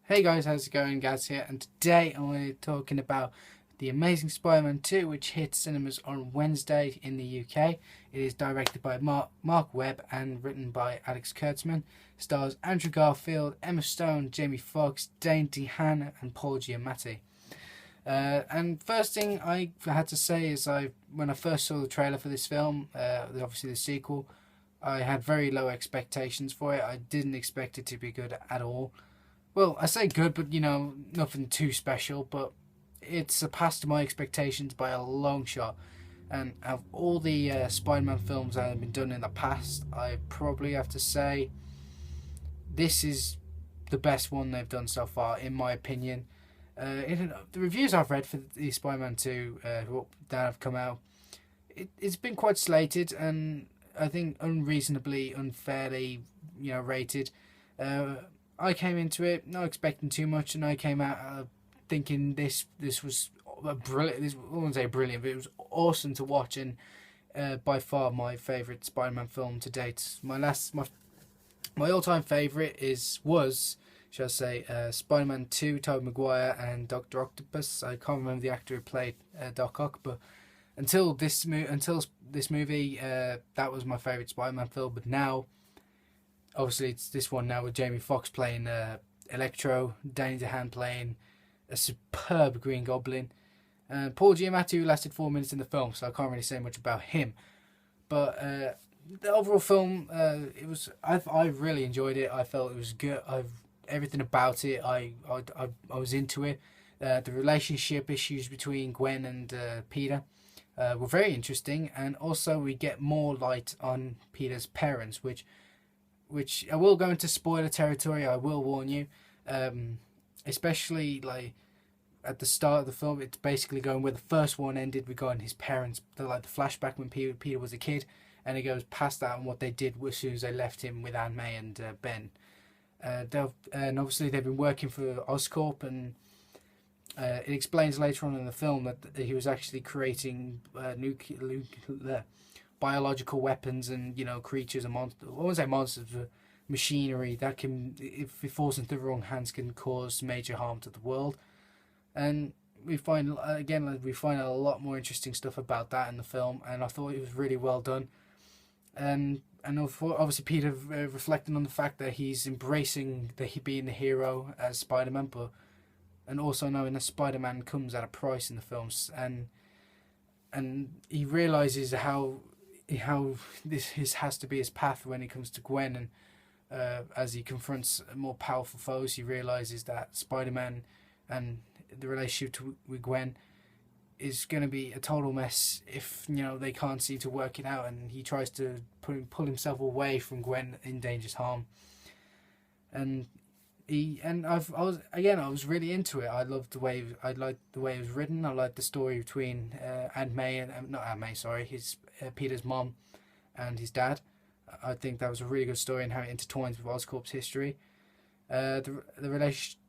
Hey guys, how's it going? Gaz here, and today I'm going to be talking about The Amazing Spider-Man 2, which hits cinemas on Wednesday in the UK. It is directed by Mark Webb and written by Alex Kurtzman. Stars Andrew Garfield, Emma Stone, Jamie Foxx, Dane DeHaan, and Paul Giamatti. And first thing I had to say is when I first saw the trailer for this film, obviously the sequel, I had very low expectations for it. I didn't expect it to be good at all. Well, I say good, but nothing too special. But it surpassed my expectations by a long shot. And of all the Spider-Man films that have been done in the past, I probably have to say this is the best one they've done so far, in my opinion. The reviews I've read for the Spider-Man 2 that have come out, it's been quite slated and I think unreasonably, unfairly, rated. I came into it not expecting too much, and I came out thinking this was a brilliant. This, I wouldn't say brilliant, but it was awesome to watch, and by far my favourite Spider-Man film to date. My all-time favourite shall I say, Spider-Man 2, Tobey Maguire, and Doctor Octopus. I can't remember the actor who played Doc Ock, but until this movie, that was my favourite Spider-Man film. But now, obviously, it's this one now with Jamie Foxx playing Electro, Danny DeHaan playing a superb Green Goblin, and Paul Giamatti, who lasted 4 minutes in the film, so I can't really say much about him. But the overall film, I really enjoyed it. I felt it was good. Everything about it, I was into it. The relationship issues between Gwen and Peter were very interesting, and also we get more light on Peter's parents, which I will go into spoiler territory. I will warn you, especially like at the start of the film. It's basically going where the first one ended regarding his parents, the flashback when Peter was a kid, and it goes past that and what they did as soon as they left him with Aunt May and Ben. And obviously they've been working for Oscorp, and it explains later on in the film that he was actually creating biological weapons and creatures and monsters. I won't say monsters, but machinery that can, if it falls into the wrong hands, can cause major harm to the world. And we find a lot more interesting stuff about that in the film, and I thought it was really well done. And obviously Peter reflecting on the fact that he's embracing he being the hero as Spider-Man, and also knowing that Spider-Man comes at a price in the films, and he realizes how this has to be his path when it comes to Gwen, and as he confronts more powerful foes, he realizes that Spider-Man and the relationship with Gwen is going to be a total mess if they can't seem to work it out, and he tries to pull himself away from Gwen in dangerous harm. And I was really into it. I liked the way it was written. I liked the story between Aunt May and not Aunt May, sorry, his Peter's mom and his dad. I think that was a really good story and how it intertwines with Oscorp's history. The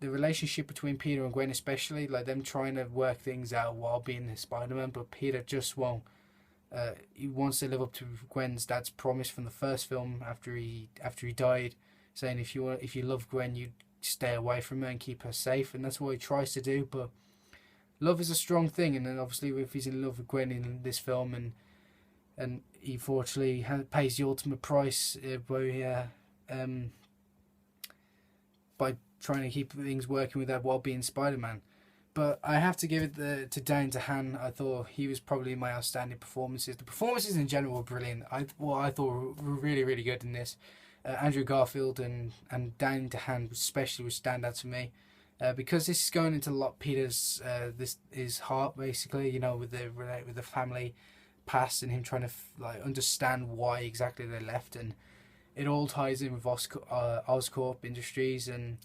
relationship between Peter and Gwen, especially, like them trying to work things out while being the Spider-Man, but Peter just won't. He wants to live up to Gwen's dad's promise from the first film after he died, saying if you love Gwen, you stay away from her and keep her safe, and that's what he tries to do. But love is a strong thing, and then obviously if he's in love with Gwen in this film, and he fortunately pays the ultimate price by trying to keep things working with that while being Spider-Man. But I have to give it to Dane DeHaan. I thought he was probably my outstanding performances. The performances in general were brilliant. I thought were really, really good in this. Andrew Garfield and Dane DeHaan especially would stand out to me, because this is going into a lot Peter's his heart, basically, with the family past and him trying to understand why exactly they left, and it all ties in with Oscorp Industries, and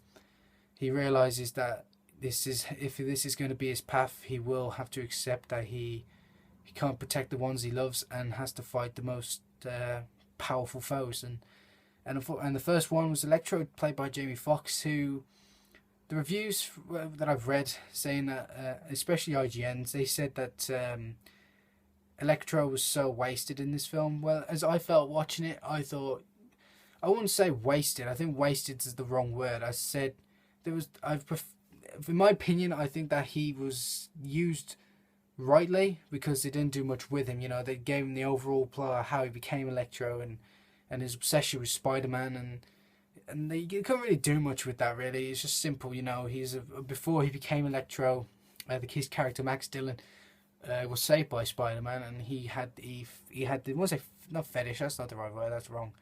he realizes that if this is going to be his path, he will have to accept that he can't protect the ones he loves and has to fight the most powerful foes. And the first one was Electro, played by Jamie Foxx, who the reviews that I've read saying that, especially IGN's, they said that Electro was so wasted in this film. Well, as I felt watching it, I thought, I wouldn't say wasted. I think wasted is the wrong word. I said in my opinion, I think that he was used rightly because they didn't do much with him. You know, they gave him the overall plot of how he became Electro and his obsession with Spider-Man, and they couldn't really do much with that. Really, it's just simple. You know, before he became Electro, his character Max Dillon was saved by Spider-Man, and he had the was a not fetish. That's not the right word. That's wrong.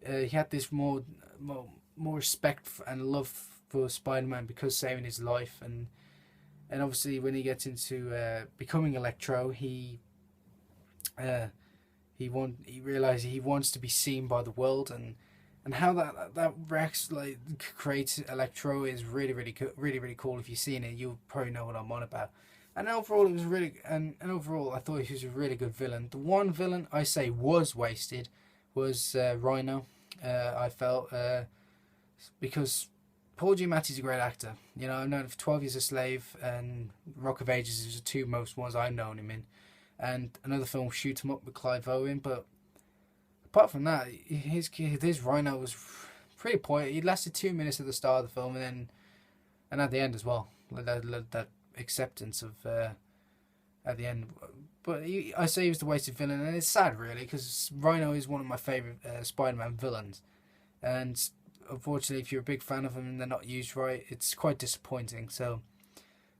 He had this more respect and love for Spider-Man because saving his life, and obviously when he gets into becoming Electro, he realizes he wants to be seen by the world, and how that Rex like creates Electro is really cool. If you've seen it, you'll probably know what I'm on about. And overall, it was overall, I thought he was a really good villain. The one villain I say was wasted was Rhino. I felt because Paul Giamatti's a great actor. You know, I've known him for 12 Years a Slave and Rock of Ages is the two most ones I've known him in. And another film, Shoot 'Em Up with Clive Owen. But apart from that, his Rhino was pretty poor. He lasted 2 minutes at the start of the film and at the end as well. That acceptance of at the end. But I say he was the wasted villain, and it's sad really because Rhino is one of my favourite Spider-Man villains. And unfortunately, if you're a big fan of them and they're not used right, it's quite disappointing. So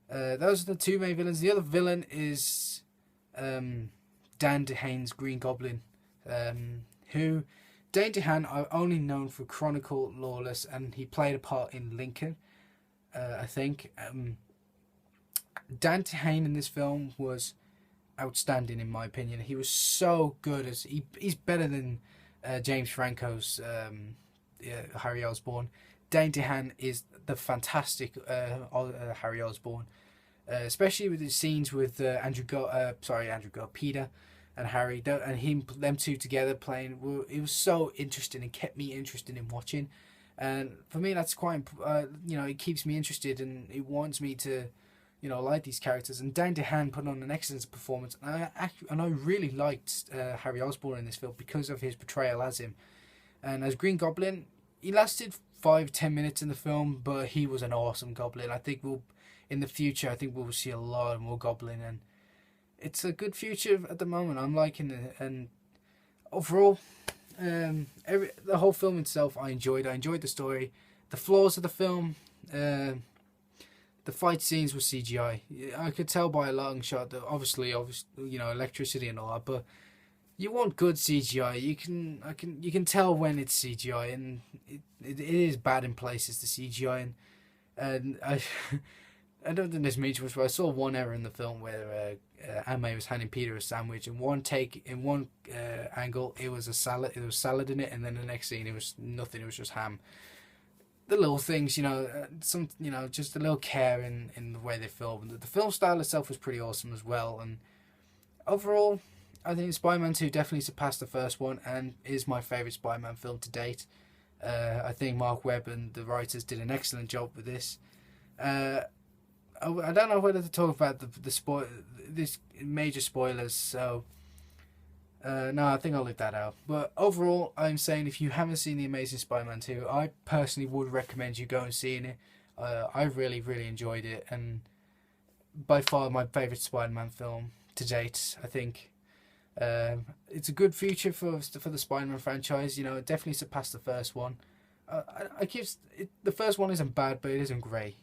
those are the two main villains. The other villain is Dan DeHaan's Green Goblin, who Dane DeHaan I've only known for Chronicle, Lawless, and he played a part in Lincoln, I think. Dan DeHaan in this film was outstanding in my opinion. He was so good as he's better than James Franco's Harry Osborn. Dane DeHaan is the fantastic Harry Osborn, especially with his scenes with Peter and Harry, and them two together playing. It was so interesting and kept me interested in watching. And for me, that's quite it keeps me interested and it wants me to like these characters. And Dan DeHaan put on an excellent performance, and I really liked Harry Osborn in this film because of his portrayal as him. And as Green Goblin, he lasted 5-10 minutes in the film, but he was an awesome Goblin. I think in the future, we'll see a lot more Goblin, and it's a good future at the moment. I'm liking it, and overall, the whole film itself, I enjoyed. I enjoyed the story, the flaws of the film. The fight scenes were CGI. I could tell by a long shot that obviously, electricity and all that, but you want good CGI. You can tell when it's CGI, and it is bad in places, the CGI, and I I don't think this means much, but I saw one error in the film where Aunt May was handing Peter a sandwich. In one angle, it was a salad. There was salad in it, and then the next scene, it was nothing. It was just ham. The little things, just a little care in the way they filmed. The film style itself was pretty awesome as well, and overall, I think Spider-Man 2 definitely surpassed the first one and is my favourite Spider-Man film to date. I think Mark Webb and the writers did an excellent job with this. I don't know whether to talk about this major spoilers, so no, I think I'll leave that out. But overall, I'm saying if you haven't seen The Amazing Spider-Man 2, I personally would recommend you go and seeing it. I really, really enjoyed it, and by far my favourite Spider-Man film to date, I think. It's a good future for the Spider-Man franchise. It definitely surpassed the first one. The first one isn't bad, but it isn't great.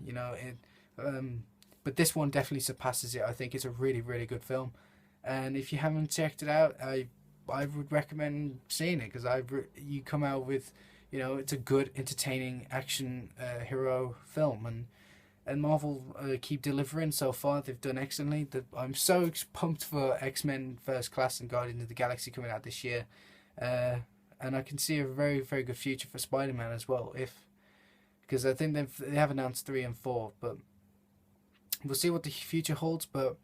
But this one definitely surpasses it. I think it's a really, really good film, and if you haven't checked it out, I would recommend seeing it because you come out with, it's a good, entertaining action hero film, and Marvel keep delivering so far. They've done excellently. I'm so pumped for X-Men First Class and Guardians of the Galaxy coming out this year. And I can see a very, very good future for Spider-Man as well. Because I think they have announced 3 and 4. But we'll see what the future holds. But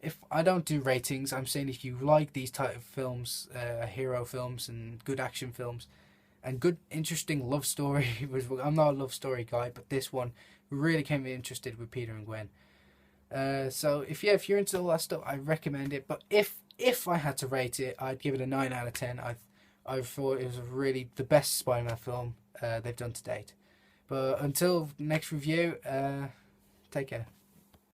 if I don't do ratings, I'm saying if you like these type of films, hero films and good action films, and good, interesting love story. I'm not a love story guy, but this one really came me interested with Peter and Gwen. So if you're into all that stuff, I recommend it. But if I had to rate it, I'd give it a 9 out of 10. I thought it was really the best Spider-Man film they've done to date. But until next review, take care.